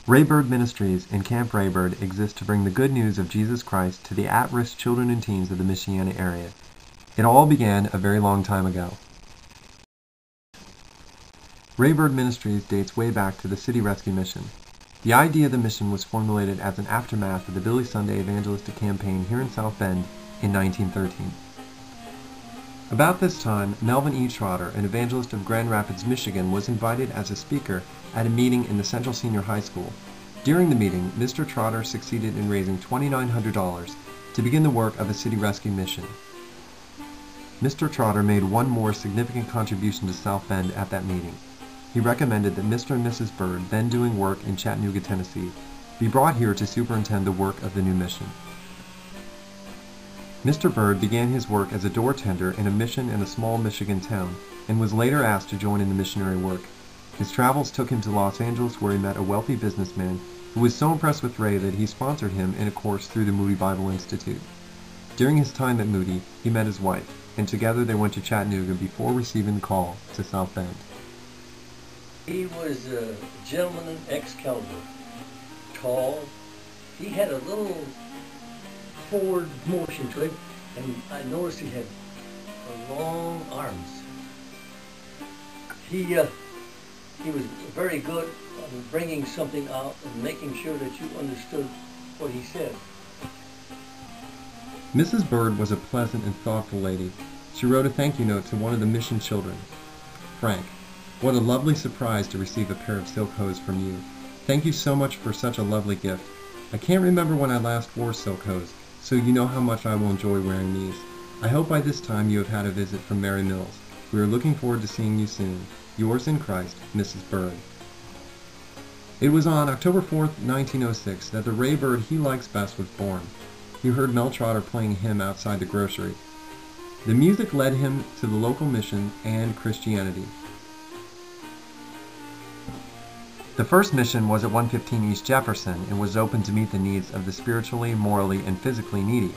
Raybird Ministries and Camp Raybird exist to bring the good news of Jesus Christ to the at-risk children and teens of the Michiana area. It all began a very long time ago. Raybird Ministries dates way back to the City Rescue Mission. The idea of the mission was formulated as an aftermath of the Billy Sunday evangelistic campaign here in South Bend in 1913. About this time, Melvin E. Trotter, an evangelist of Grand Rapids, Michigan, was invited as a speaker at a meeting in the Central Senior High School. During the meeting, Mr. Trotter succeeded in raising $2,900 to begin the work of a city rescue mission. Mr. Trotter made one more significant contribution to South Bend at that meeting. He recommended that Mr. and Mrs. Bird, then doing work in Chattanooga, Tennessee, be brought here to superintend the work of the new mission. Mr. Bird began his work as a door tender in a mission in a small Michigan town and was later asked to join in the missionary work. His travels took him to Los Angeles, where he met a wealthy businessman who was so impressed with Ray that he sponsored him in a course through the Moody Bible Institute. During his time at Moody, he met his wife, and together they went to Chattanooga before receiving the call to South Bend. He was a gentleman in Excalibur, tall. He had a little forward motion to him, and I noticed he had long arms. He was very good on bringing something out and making sure that you understood what he said. Mrs. Bird was a pleasant and thoughtful lady. She wrote a thank you note to one of the mission children. Frank, what a lovely surprise to receive a pair of silk hose from you. Thank you so much for such a lovely gift. I can't remember when I last wore silk hose, so you know how much I will enjoy wearing these. I hope by this time you have had a visit from Mary Mills. We are looking forward to seeing you soon. Yours in Christ, Mrs. Bird. It was on October 4th, 1906 that the Ray Bird he likes best was born. He heard Mel Trotter playing a hymn outside the grocery. The music led him to the local mission and Christianity. The first mission was at 115 East Jefferson and was open to meet the needs of the spiritually, morally, and physically needy.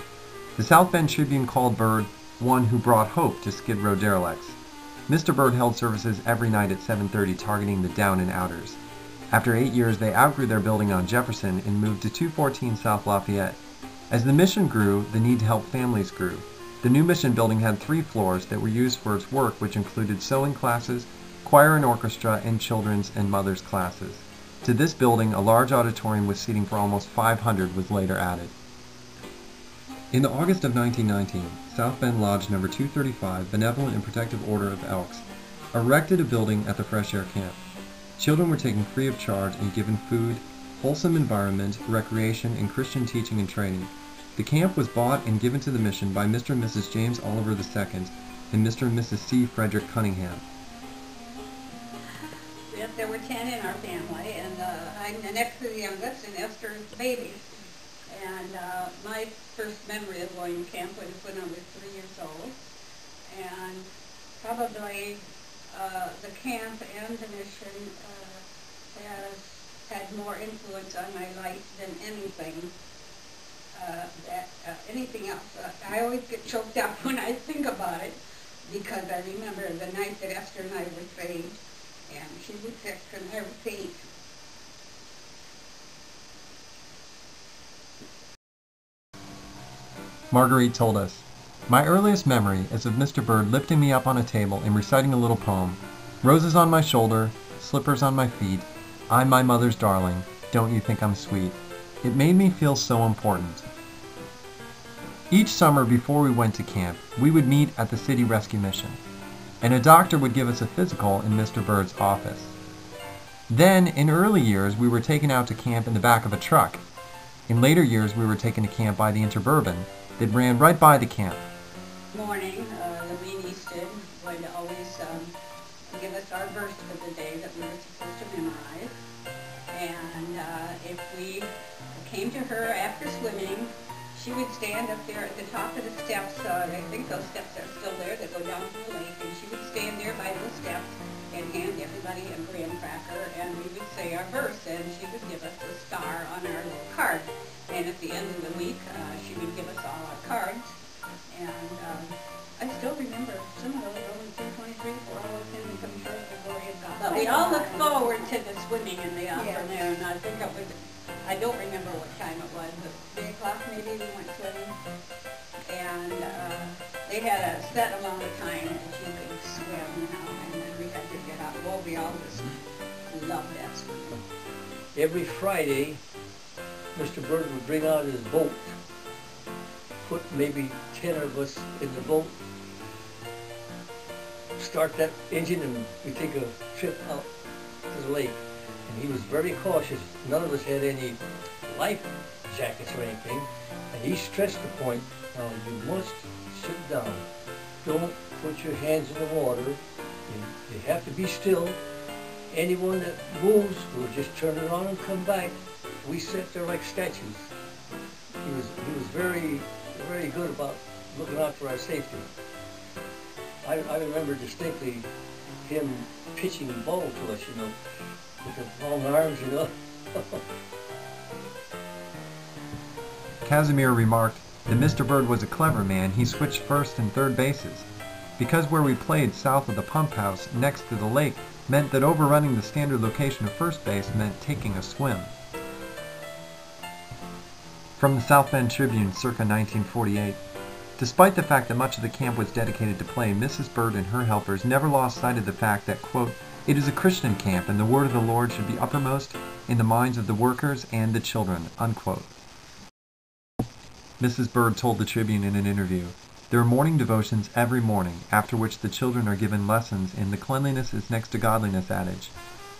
The South Bend Tribune called Bird one who brought hope to Skid Row derelicts. Mr. Bird held services every night at 7:30 targeting the down and outers. After 8 years, they outgrew their building on Jefferson and moved to 214 South Lafayette. As the mission grew, the need to help families grew. The new mission building had 3 floors that were used for its work, which included sewing classes, choir and orchestra, and children's and mothers' classes. To this building, a large auditorium with seating for almost 500 was later added. In the August of 1919, South Bend Lodge No. 235, Benevolent and Protective Order of Elks, erected a building at the Fresh Air Camp. Children were taken free of charge and given food, wholesome environment, recreation, and Christian teaching and training. The camp was bought and given to the mission by Mr. and Mrs. James Oliver II and Mr. and Mrs. C. Frederick Cunningham. Yes, there were 10 in our family, and I'm the next to the youngest, and Esther's the baby. And my first memory of going to camp was when I was 3 years old, and probably the camp and the mission has had more influence on my life than anything anything else. I always get choked up when I think about it, because I remember the night that Esther and I were saved, and she was sick and I was faint. Marguerite told us, "My earliest memory is of Mr. Bird lifting me up on a table and reciting a little poem. Roses on my shoulder, slippers on my feet, I'm my mother's darling, don't you think I'm sweet? It made me feel so important." Each summer before we went to camp, we would meet at the City Rescue Mission, and a doctor would give us a physical in Mr. Bird's office. Then, in early years, we were taken out to camp in the back of a truck. In later years, we were taken to camp by the Interbourbon that ran right by the camp. Morning, Lorene Easton would always give us our verse for the day that we were supposed to memorize. And if we came to her after swimming, she would stand up there at the top of the steps. I think those steps are still there that go down to the lake. And she would stand there by those steps and hand everybody a graham cracker, and we would say our verse, and she would give us a star on our little card. And at the end of the week, she would give us all our cards. And I still remember some of those, Romans 2:23, for all of sin and come short of the glory of God. But we all looked forward to the swimming in the afternoon. I think it was, I don't remember what time it was, but 3 o'clock maybe we went swimming. And they had a set amount of time that you could swim, you know, and then we had to get out. Well, we all just loved that swimming. Every Friday, Mr. Bird would bring out his boat, put maybe 10 of us in the boat, start that engine, and we take a trip out to the lake. And he was very cautious. None of us had any life jackets or anything. And he stressed the point, now you must sit down. Don't put your hands in the water. You have to be still. Anyone that moves will just turn around and come back. We sat there like statues. He was very, very good about looking out for our safety. I remember distinctly him pitching the ball to us, you know, with his long arms, you know. Casimir remarked that Mr. Bird was a clever man. He switched first and third bases. Because where we played south of the pump house next to the lake meant that overrunning the standard location of first base meant taking a swim. From the South Bend Tribune, circa 1948. Despite the fact that much of the camp was dedicated to play, Mrs. Bird and her helpers never lost sight of the fact that, quote, "It is a Christian camp and the word of the Lord should be uppermost in the minds of the workers and the children," unquote. Mrs. Bird told the Tribune in an interview, "There are morning devotions every morning, after which the children are given lessons in the cleanliness is next to godliness adage.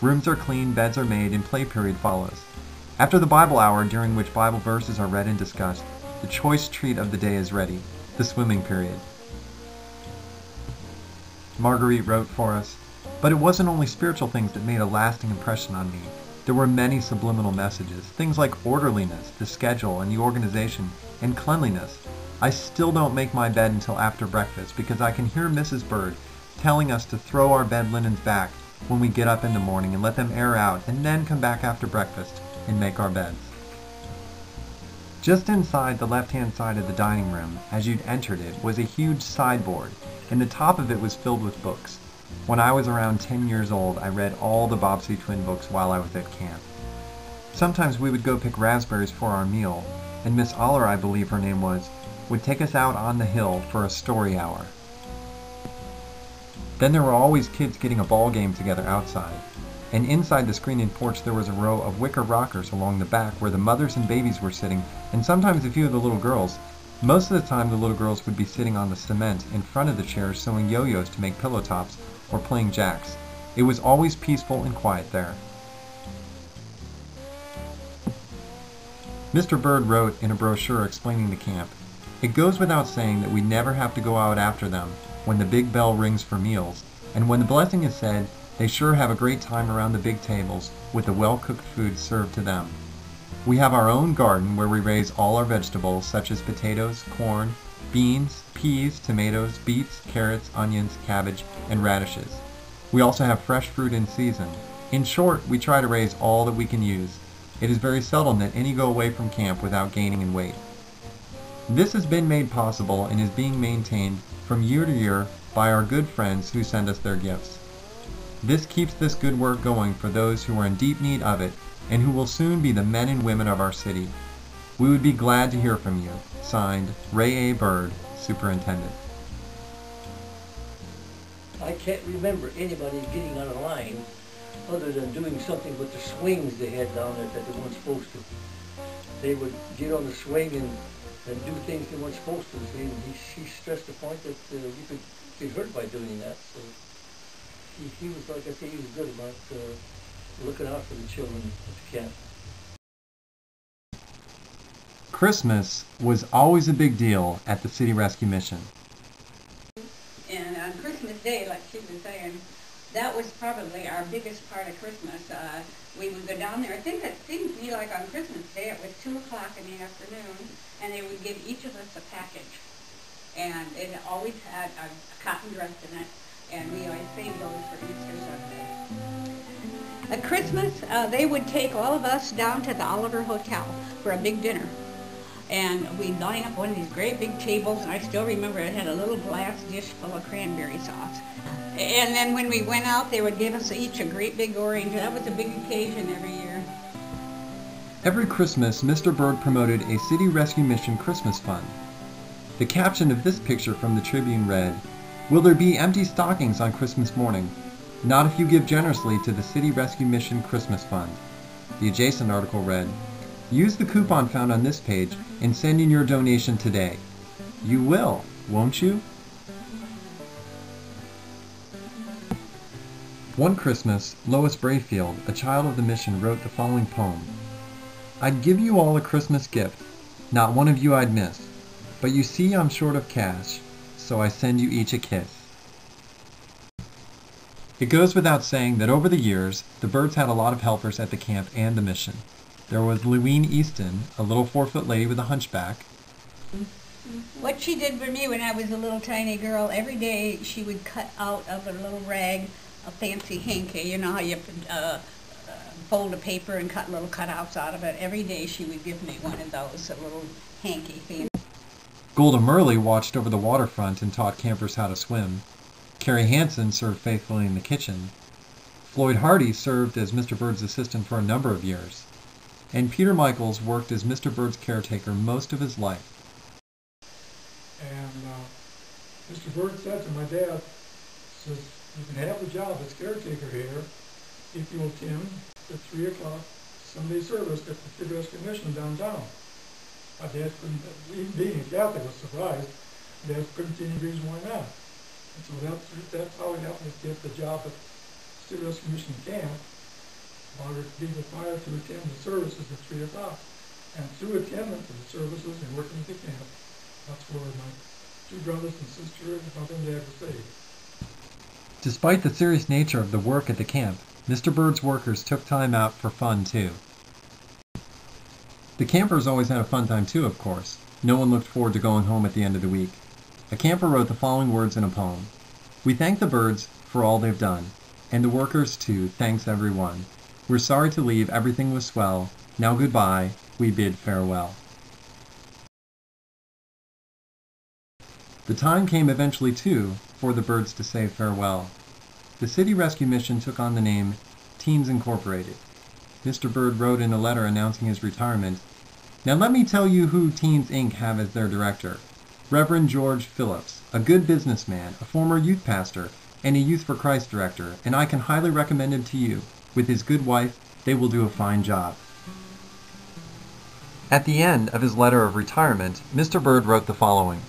Rooms are clean, beds are made, and play period follows. After the Bible hour, during which Bible verses are read and discussed, the choice treat of the day is ready, the swimming period." Marguerite wrote for us, "But it wasn't only spiritual things that made a lasting impression on me. There were many subliminal messages, things like orderliness, the schedule, and the organization, and cleanliness. I still don't make my bed until after breakfast because I can hear Mrs. Bird telling us to throw our bed linens back when we get up in the morning and let them air out and then come back after breakfast and make our beds." Just inside the left-hand side of the dining room, as you'd entered it, was a huge sideboard, and the top of it was filled with books. When I was around 10 years old, I read all the Bobbsey twin books while I was at camp. Sometimes we would go pick raspberries for our meal, and Miss Aller, I believe her name was, would take us out on the hill for a story hour. Then there were always kids getting a ball game together outside, and inside the screened-in porch there was a row of wicker rockers along the back where the mothers and babies were sitting, and sometimes a few of the little girls. Most of the time the little girls would be sitting on the cement in front of the chairs sewing yo-yos to make pillow tops or playing jacks. It was always peaceful and quiet there. Mr. Bird wrote in a brochure explaining the camp, "It goes without saying that we never have to go out after them when the big bell rings for meals, and when the blessing is said, they sure have a great time around the big tables with the well-cooked food served to them. We have our own garden where we raise all our vegetables such as potatoes, corn, beans, peas, tomatoes, beets, carrots, onions, cabbage, and radishes. We also have fresh fruit in season. In short, we try to raise all that we can use. It is very seldom that any go away from camp without gaining in weight. This has been made possible and is being maintained from year to year by our good friends who send us their gifts. This keeps this good work going for those who are in deep need of it and who will soon be the men and women of our city. We would be glad to hear from you." Signed, Ray A. Bird, Superintendent. I can't remember anybody getting on a line other than doing something with the swings they had down there that they weren't supposed to. They would get on the swing and do things they weren't supposed to. She stressed the point that you could get hurt by doing that. So he was, like I say, he was good about looking out for the children at the camp. Christmas was always a big deal at the City Rescue Mission. And on Christmas Day, like she was saying, that was probably our biggest part of Christmas. We would go down there. I think it seemed to me like on Christmas Day it was 2 o'clock in the afternoon, and they would give each of us a package. And it always had a cotton dress in it, and we always saved those for Easter Sunday. At Christmas, they would take all of us down to the Oliver Hotel for a big dinner. And we'd line up one of these great big tables, and I still remember it had a little glass dish full of cranberry sauce. And then when we went out, they would give us each a great big orange. That was a big occasion every year. Every Christmas, Mr. Byrd promoted a City Rescue Mission Christmas Fund. The caption of this picture from the Tribune read, "Will there be empty stockings on Christmas morning? Not if you give generously to the City Rescue Mission Christmas Fund." The adjacent article read, "Use the coupon found on this page and send in your donation today. You will, won't you?" One Christmas, Lois Brayfield, a child of the mission, wrote the following poem. "I'd give you all a Christmas gift, not one of you I'd miss, but you see I'm short of cash, so I send you each a kiss." It goes without saying that over the years, the Byrds had a lot of helpers at the camp and the mission. There was Louine Easton, a little 4-foot lady with a hunchback. What she did for me when I was a little tiny girl, every day she would cut out of a little rag a fancy hanky. You know how you fold a paper and cut little cutouts out of it? Every day she would give me one of those, a little hanky thing. Golda Murley watched over the waterfront and taught campers how to swim. Carrie Hansen served faithfully in the kitchen. Floyd Hardy served as Mr. Byrd's assistant for a number of years. And Peter Michaels worked as Mr. Byrd's caretaker most of his life. And Mr. Byrd said to my dad, says, "You can have the job as caretaker here if you'll attend the 3 o'clock Sunday service at the City Rescue Mission downtown." My dad couldn't, being a Catholic, was surprised. Dad couldn't see any reason why not. And so that's how he helped me get the job at City Rescue Mission camp, while being required to attend the services at 3 o'clock. And through attendance of the services and working at the camp, that's where my 2 brothers and sister and mother and dad were saved. Despite the serious nature of the work at the camp, Mr. Byrd's workers took time out for fun too. The campers always had a fun time too, of course. No one looked forward to going home at the end of the week. A camper wrote the following words in a poem. "We thank the Byrds for all they've done, and the workers too, thanks everyone. We're sorry to leave, everything was swell. Now goodbye, we bid farewell." The time came eventually too for the Byrds to say farewell. The City Rescue Mission took on the name Teens Incorporated. Mr. Byrd wrote in a letter announcing his retirement, "Now let me tell you who Teens Inc. have as their director. Reverend George Phillips, a good businessman, a former youth pastor, and a Youth for Christ director, and I can highly recommend him to you. With his good wife, they will do a fine job." At the end of his letter of retirement, Mr. Byrd wrote the following.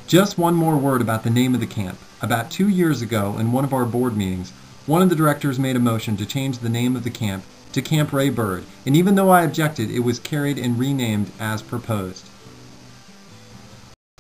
"Just one more word about the name of the camp. About 2 years ago, in one of our board meetings, one of the directors made a motion to change the name of the camp to Camp Ray Byrd, and even though I objected, it was carried and renamed as proposed.